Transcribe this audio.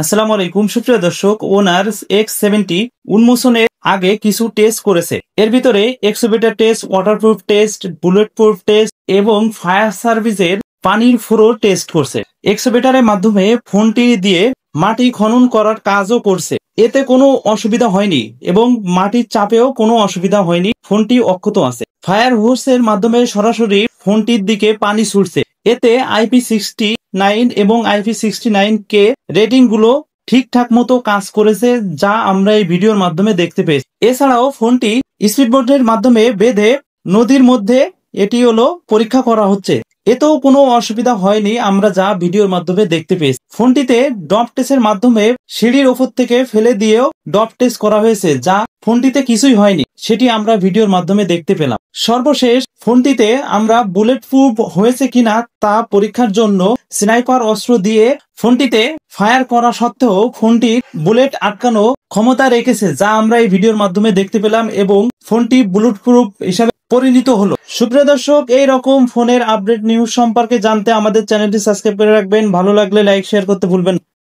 আসসালামু আলাইকুম সুপ্রিয় দর্শক। ওনার্স X70 উন্মোচনের আগে কিছু টেস্ট করেছে। এর ভিতরে excavator test, waterproof test, bullet proof test এবং ফায়ার সার্ভিসের পানির ফ্লো টেস্ট করছে। এক্সোবেটারের মাধ্যমে ফোনটি দিয়ে মাটি খনন করার কাজও করছে। এতে কোনো অসুবিধা হয়নি এবং মাটির চাপেও কোনো অসুবিধা হয়নি। ফোনটি অক্ষত আছে। ফায়ার হোসের মাধ্যমে সরাসরি ফোনটির দিকে পানি ছুটছে। এতে IP69 এবং IP69K রেটিং গুলো ঠিকঠাক মতো কাজ করেছে, যা আমরা এই ভিডিওর মাধ্যমে দেখতে পেয়েছি। এছাড়াও ফোনটি স্পিডবোটের মাধ্যমে বেঁধে নদীর মধ্যে এটি পরীক্ষা করা হচ্ছে। এতেও কোনো অসুবিধা হয়নি, আমরা যা ভিডিওর মাধ্যমে দেখতে পেয়েছি। ফোনটিতে ডপ টেস্টের মাধ্যমে সিঁড়ির ওপর থেকে ফেলে দিয়েও ডপ টেস্ট করা হয়েছে, যা ফোনটিতে কিছুই হয়নি, সেটি আমরা ভিডিওর মাধ্যমে দেখতে পেলাম। সর্বশেষ ফোনটিতে আমরা বুলেট প্রুফ হয়েছে কিনা তা পরীক্ষার জন্য স্নাইপার অস্ত্র দিয়ে ফোনটিতে ফায়ার করা সত্ত্বেও ফোনটির বুলেট আটকানো ক্ষমতা রেখেছে, যা আমরা এই ভিডিওর মাধ্যমে দেখতে পেলাম এবং ফোনটি বুলেট প্রুফ হিসাবে পরিণত হলো। সুপ্রিয় দর্শক, এই রকম ফোনের আপডেট নিউজ সম্পর্কে জানতে আমাদের চ্যানেলটি সাবস্ক্রাইব করে রাখবেন। ভালো লাগলে লাইক শেয়ার করতে ভুলবেন না।